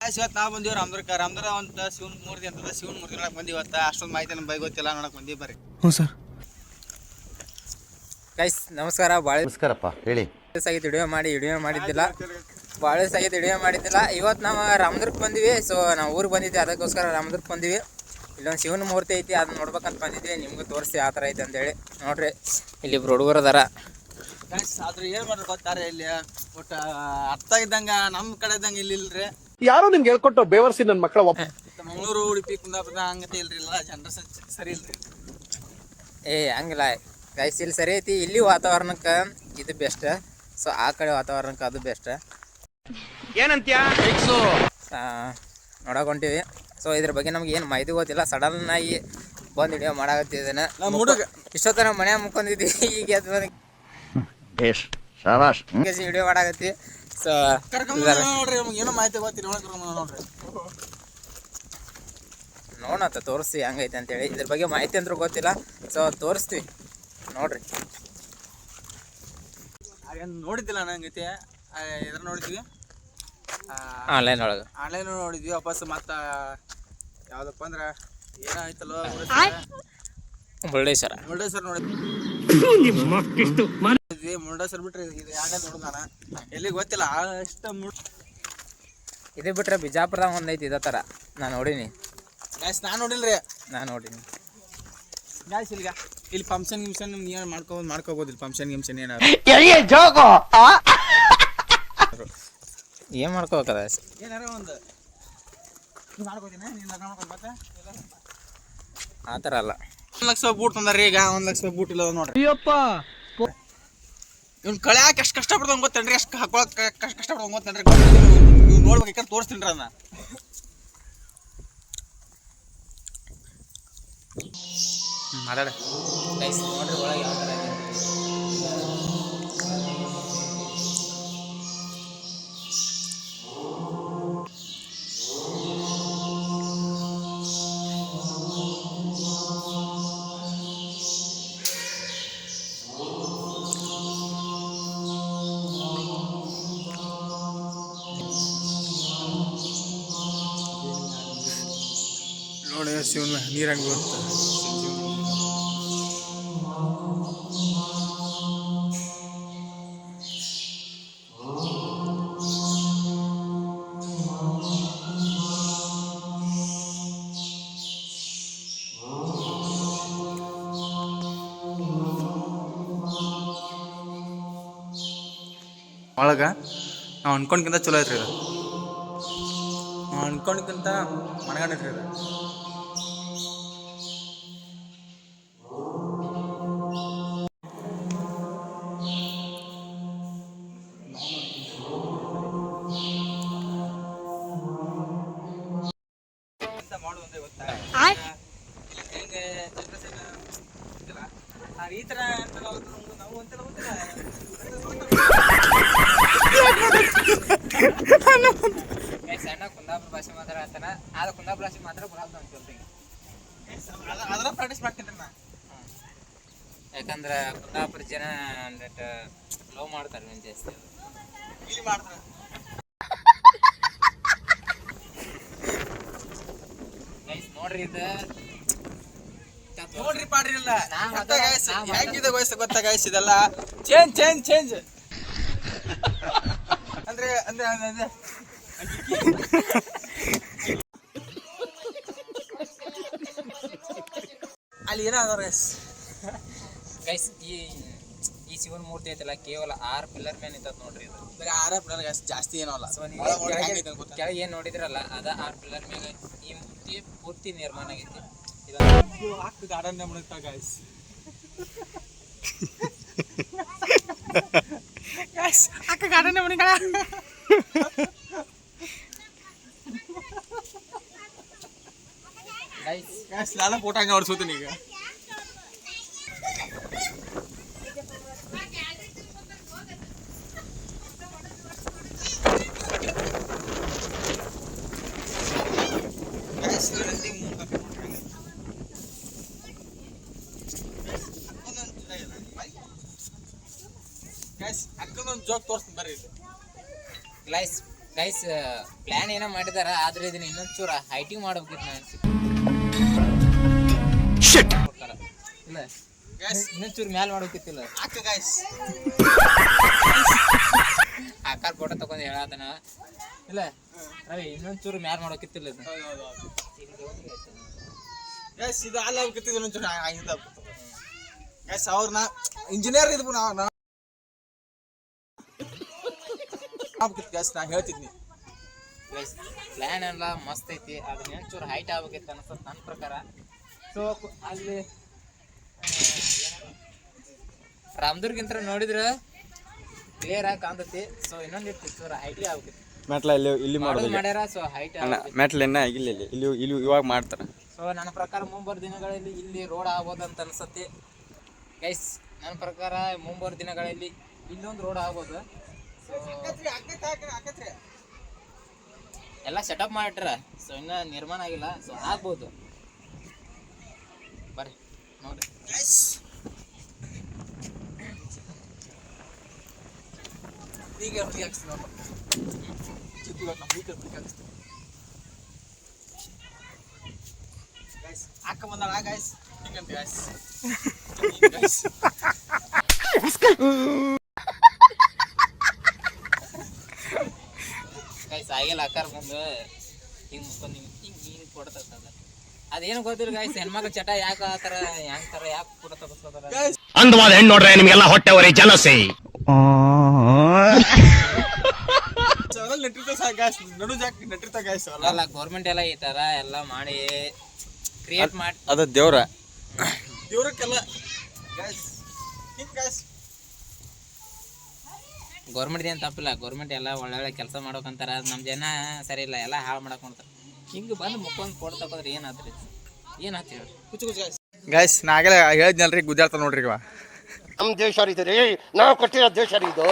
ಇವತ್ತು ನಾವು ಬಂದೀವಿ ರಾಮದುರ್ಗ ಅಂತ ಶಿವನ್ ಮೂರ್ತಿ ಅಂತದ ಶಿವನ್ ಮೂರ್ತಿ ನೋಡಕ್ ಬಂದೀವಿ ಇವತ್ತು. ಅಷ್ಟೊಂದು ಮಾಹಿತಿ ನಮ್ಮ ಬಗ್ಗೆ ಗೊತ್ತಿಲ್ಲ, ನೋಡಕ್ ಬಂದೀವಿ ಬರ್ರಿ. ಹ್ಞೂ ಸರ್. ಗೈಸ್ ನಮಸ್ಕಾರ. ಭಾಳ ನಮಸ್ಕಾರಪ್ಪ, ಹೇಳಿ. ಆಗಿತ್ತು ವಿಡಿಯೋ ಮಾಡಿದ್ದಿಲ್ಲ, ಭಾಳ ಆಗಿತ್ತು ವಿಡಿಯೋ ಮಾಡಿದ್ದಿಲ್ಲ. ಇವತ್ತು ನಾವು ರಾಮದುರ್ಗ ಬಂದಿವಿ. ಸೊ ನಾವು ಊರಿಗೆ ಬಂದಿದ್ವಿ, ಅದಕ್ಕೋಸ್ಕರ ರಾಮದುರ್ಗ ಬಂದಿವಿ. ಇಲ್ಲೊಂದು ಶಿವನ ಮೂರ್ತಿ ಐತಿ, ಅದನ್ನ ನೋಡ್ಬೇಕಂತ ಬಂದಿದ್ವಿ. ನಿಮ್ಗೆ ತೋರಿಸಿ ಆ ಥರ ಐತೆ ಅಂತೇಳಿ ನೋಡ್ರಿ. ಇಲ್ಲಿ ಇಬ್ರು ಹುಡುಗರು ಅದಾರ. ಗೈಸ್ ಆದ್ರೆ ಏನು ಮಾಡ್ರಿ ಗೊತ್ತಾರೆ, ಇಲ್ಲಿ ಒಟ್ಟು ಅರ್ಥ ಇದ್ದಂಗೆ ನಮ್ಮ ಕಡೆ ಇದ್ದಂಗೆ ಇಲ್ಲಿ ಇಲ್ರಿ. ಯಾರೋ ನಿಮ್ಗೆ ಹೇಳ್ಕೊಟ್ಟು ಬೇವರ್ಸಿ ನನ್ನ ಮಕ್ಕಳ ಮಂಗಳೂರು, ಉಡುಪಿ, ಕುಂದಾಪುರ ಹಂಗತೆ ಇಲ್ರಿ. ಇಲ್ಲ ಜನರ ಸರಿ ಇಲ್ರಿ. ಹಂಗಿಲ್ಲ ಗೈಸ್, ಇಲ್ಲಿ ಸರಿ ಐತಿ. ಇಲ್ಲಿ ವಾತಾವರಣಕ್ಕೆ ಇದು ಬೆಸ್ಟ್. ಸೊ ಆ ಕಡೆ ವಾತಾವರಣಕ್ಕೆ ಅದು ಬೆಸ್ಟ್. ಏನಂತ್ಯ ನೋಡಕ್ ಹೊಂಟೀವಿ. ಸೊ ಇದ್ರ ಬಗ್ಗೆ ನಮ್ಗೆ ಏನು ಮಾಹಿತಿ ಗೊತ್ತಿಲ್ಲ. ಸಡನ್ ಆಗಿ ಬಂದು ವಿಡಿಯೋ ಮಾಡಾಕತ್ತಿದ್ದೇನೆ. ಇಷ್ಟೊತ್ತನ ಮನೆ ಮುಕ್ಕೊಂಡಿದ್ವಿ, ಈಗ ವಿಡಿಯೋ ಮಾಡಾಕತ್ತಿ. ಸೊ ನೋಡ್ರಿ, ಏನೋ ಮಾಹಿತಿ ಗೊತ್ತಿಲ್ಲ ನೋಡ್ರಿ. ನೋಡತ್ತ ತೋರಿಸ್ತಿ ಹೆಂಗೈತೆ ಅಂತೇಳಿ. ಇದ್ರ ಬಗ್ಗೆ ಮಾಹಿತಿ ಅಂದ್ರೂ ಗೊತ್ತಿಲ್ಲ. ಸೊ ತೋರಿಸ್ತೀವಿ ನೋಡ್ರಿ. ನೋಡಿದ್ದಿಲ್ಲ ನಂಗೈತಿ, ಎದ್ರ ನೋಡಿದ್ವಿ, ಆನ್ಲೈನ್ ಒಳಗೆ ನೋಡಿದ್ವಿ. ವಾಪಸ್ ಮತ್ತೆ ಯಾವ್ದಪ್ಪ ಅಂದ್ರೆ ಏನಾಯ್ತಲ್ಲ, ಮುರುಡೇಶ್ವರ ನೋಡಿದ್ವಿ. ಮುರುಡೇಶ್ವರ ಬಿಟ್ರೆ ಇದು ಯಾಕೆ ನೋಡಿದ ನಾನು ಎಲ್ಲಿ ಗೊತ್ತಿಲ್ಲ ಅಷ್ಟ. ಇದು ಬಿಟ್ರೆ ಬಿಜಾಪುರದಾಗ ಒಂದೈತಿ ಇದೇ ಥರ, ನಾನು ನೋಡೀನಿ. ನಾನು ನೋಡಿಲ್ರಿ, ನಾನು ನೋಡೀನಿ. ಗಾಯ್ಸ್ ಇಲ್ಲಿ ಫಂಕ್ಷನ್ ಗಿಂಕ್ಷನ್ ಏನು ಮಾಡ್ಕೋಬೋದಿಲ್ಲ. ಫಂಕ್ಷನ್ ಗಿಂಕ್ಷನ್ ಏನಾದ್ರು ಏನು ಮಾಡ್ಕೋಬೇಕದ ಏನಾರ ಒಂದು ಮಾಡ್ಕೋತೀನಿ. ಮತ್ತೆ ಆ ಥರ ಅಲ್ಲ. 1 ಲಕ್ಷ ಬೂಟ್ ತಂದಾರಿ. ಈಗ 1 ಲಕ್ಷ ಬೂಟ್ ಇಲ್ಲ ನೋಡ್ರಿ. ಇವ್ನು ಕಳ್ಯಾಕ ಎಷ್ಟು ಕಷ್ಟಪಡ್ದಂಗೆ ಗೊತ್ತೇನ್ರಿ, ಎಷ್ಟು ಹಾಕೊಳಕ್ ಕಷ್ಟಪಡ್ದಂಗೆ ಗೊತ್ತೇನ್ರಿ. ನೀವು ನೋಡ್ಬೇಕು, ತೋರಿಸ್ತೀನಿ ಅದನ್ನ. ಮಾತಾಡ ನೋಡ್ರಿ ಒಳಗೆ ಯಾವ ಥರ ಇದೆ. ನೋಡಿ ಶಿವನ ನೀರಂಗೆ ಬರುತ್ತೆ. ಒಳಗೆ ನಾವು ಅನ್ಕೊಂಡ್ಕಿಂತ ಚಲೋ ಐತ್ರಿ ಇದು. ನಾವು ಅನ್ಕೊಂಡ್ಕಿಂತ ಮನಗಂಡೈತ್ರಿ ಇದು. ಈ ಥರ ನಾವು ಅಂತೆಲ್ಲ ಗೊತ್ತಿಲ್ಲ. ಸಣ್ಣ ಕುಂದಾಪುರ ಭಾಷೆ ಮಾತಾಡ್ತಾನ, ಆದ ಕುಂದಾಪುರ ಭಾಷೆ ಮಾತ್ರ ಬರಲ್ಲ ಅಂತ ಹೇಳ್ತೀನಿ. ಅದರ ಪ್ರಾಕ್ಟೀಸ್ ಮಾಡ್ತೀನಿ ನಾ. ಯಾಕಂದ್ರೆ ಕುಂದಾಪುರ ಜನ ಲವ್ ಮಾಡ್ತಾರೆ ನಾನು ಜಾಸ್ತಿ. ಇಲ್ಲಿ ಮಾಡ್ತಾರೆ ನೋಡ್ರಿ, ಇದು ನೋಡ್ರಿ ಪಾಡ್ರಿ ಇಲ್ಲ ಹೆಂಗಿದೆ ವಯಸ್ಸು ಗೊತ್ತಾ ಗೈಸ್. ಇದೆಲ್ಲ ಚೇಂಜ್ ಅಂದ್ರೆ ಅಂದ್ರೆ ಅಂದ್ರೆ ಅಲ್ಲಿ ಏನಾದ್ರು ಗೈಸ್, ಈ ಶಿವನ ಮೂರ್ತಿ ಐತಲ್ಲ ಕೇವಲ 6 ಪಿಲ್ಲರ್ ಮೇಲೆ ನಿಂತದ ನೋಡ್ರಿ. ಇದು ಬರೀ 6 ಪಿಲ್ಲರ್ ಗೈಸ್, ಜಾಸ್ತಿ ಏನೋ ಅಲ್ಲ. ಸೊ ನೀವು ಕೆಳಗೆ ಏನು ನೋಡಿದ್ರಲ್ಲ ಅದ 6 ಪಿಲ್ಲರ್ ಮೇಲೆ ಈ ಮೂರ್ತಿ ಪೂರ್ತಿ ನಿರ್ಮಾಣ ಆಗೈತಿ. ಹಾಕಿ ಗಾರ್ಡನ್ ಮುಳುಗ್ತಾ ಗೈಸ್. ಗೈಸ್ ಹಾಕಿ ಗಾರ್ಡನ್ ಮುಳುಗ ಗೈಸ್. ನಾನು ಫೋಟೋ ಹಂಗೆ ಹೊಡ್ಸೋತೀನಿ ಈಗ. ಗೈಸ್ ಅಕ್ಕನೊಂದು ಜೋಕ್ ತೋರಿಸ್ತೀನಿ ಬರ್ರಿ. ಗ್ಲೈಸ್ ಗೈಸ್ ಪ್ಲಾನ್ ಏನೋ ಮಾಡಿದಾರ, ಆದ್ರೆ ಇದನ್ನ ಇನ್ನೊಂದ್ ಚೂರ ಹೈಟಿಂಗ್ ಮಾಡ್ಬೇಕಿತ್ತು ನಾನು ಇಲ್ಲ ಇನ್ನೊಂದ್ ಚೂರು ಮ್ಯಾಲ ಮಾಡ್ಬೇಕಿತ್ತಿಲ್ಲ ಆಕಾರ ಫೋಟೋ ತಗೊಂಡ್ ಹೇಳತನ ಇಲ್ಲ ರವಿ ಇನ್ನೊಂದ್ ಚೂರು ಮ್ಯಾಲ ಮಾಡೋಕಿತ್ತಿಲ್ಲ ಇದು ಇದು ಅಲ್ಲ ಅವ್ರನ್ನ ಇಂಜಿನಿಯರ್ ಇದ್ವು ನಾ ಹೇಳ್ತಿದ್ನಿ. ಪ್ಲಾನ್ ಎಲ್ಲ ಮಸ್ತ್ ಐತಿ, ಅದನ್ನ ಒಂಚೂರು ಹೈಟ್ ಆಗ್ಬೇಕಿತ್ತು ಅನ್ಸುತ್ತೆ ನನ್ನ ಪ್ರಕಾರ. ಸೊ ಅಲ್ಲಿ ರಾಮದುರ್ಗಿಂತ ನೋಡಿದ್ರೆ ಕ್ಲಿಯರ್ ಆಗಿ ಕಾಣ್ತೈತಿ. ಸೊ ಇನ್ನೊಂದಿಟ್ಟು ಚೂರು ಹೈಟ್ ಆಗ್ಬೇಕಿತ್ತು. ಮೆಟ್ಲ ಇಲ್ಲಿ ಮಾಡ್ಯಾರ. ಸೊ ಹೈಟ್ ಮೆಟ್ಲ ಇನ್ನ ಆಗಿಲ್ಲ ಇಲ್ಲಿ ಇವಾಗ ಮಾಡ್ತಾರ. ಸೊ ನನ್ನ ಪ್ರಕಾರ ಮುಂಬರುವ ದಿನಗಳಲ್ಲಿ ಇಲ್ಲಿ ರೋಡ್ ಆಗ್ಬೋದು ಅಂತ ಅನ್ಸತ್ತೆ ಗೈಸ್. ನನ್ನ ಪ್ರಕಾರ ಮುಂಬರುವ ದಿನಗಳಲ್ಲಿ ಇಲ್ಲೊಂದು ರೋಡ್ ಆಗ್ಬೋದು. ಸೊ ಎಲ್ಲ ಸೆಟಪ್ ಮಾಡಿಟ್ರ. ಸೊ ಇನ್ನ ನಿರ್ಮಾಣ ಆಗಿಲ್ಲ. ಸೊ ಆಗ್ಬೋದು, ಬರ್ರಿ ನೋಡ್ರಿ. ಈಗ ಅಕ್ಕ ಬಂದಾಳ ಗಾಯ್ಸ್ ಹಿಂಗಂತ ಗಾಯ್ಸ್. ಗೈಸ್ ಆಗಿಲ್ಲ ಅಕ್ಕಾರ ಮುಂದೆ ಹಿಂಗೆ ಮುಕ್ಕೊಂಡು ಹಿಂಗೆ ಫೋಟೋ ತಗ್ತದ. ಅದೇನು ಗೊತ್ತಿಲ್ಲ ಗೈಸ್, ಹೆಣ್ಮಕ್ಳು ಚಟ ಯಾಕೆ ಆ ಥರ ಯಾಕೆ ಫೋಟೋ ತಗೋಸ್ಕೋತಾರ. ಅಂದವಾದ ಹೆಣ್ಣು ನೋಡ್ರೆ ನಿಮ್ಗೆಲ್ಲ ಹೊಟ್ಟೆ ಹೊರೆ ಜಲಸೆ ಅಲ್ಲ ಗೌರ್ಮೆಂಟ್ ಎಲ್ಲ ಈ ತರ ಎಲ್ಲ ಮಾಡಿ ಕ್ರಿಯೇಟ್ ಮಾಡಿ ಅದ ದೇವ್ರ ದೇವ್ರಕ್ಕೆಲ್ಲ ಗೌರ್ಮೆಂಟ್ ಏನು ತಪ್ಪಿಲ್ಲ. ಗೌರ್ಮೆಂಟ್ ಎಲ್ಲ ಒಳ್ಳೊಳ್ಳೆ ಕೆಲಸ ಮಾಡೋಕಂತಾರ. ನಮ್ಮ ಜನ ಸರಿ ಇಲ್ಲ, ಎಲ್ಲ ಹಾಳು ಮಾಡಕ್ ಮಾಡ್ತಾರೆ. ಹಿಂಗೆ ಬಂದು ಮುಕ್ಕೊಂಡು ಫೋಟೋ ತಗೋದ್ರೆ ಏನಾದ್ರಿ ಏನಾಯ್ತು ಹೇಳ್ರಿ. ಗೈಸ್ ನಾ ಆಗಲೇ ಹೇಳಿದ್ನಲ್ರಿ ಗುದ್ದಾಡ್ತ ನೋಡ್ರಿ ಇವ. ನಮ್ ದೇಶ ರೀ ನಾವು ಕೊಟ್ಟಿರೋ ದೇಶ ರೀ ಇದು.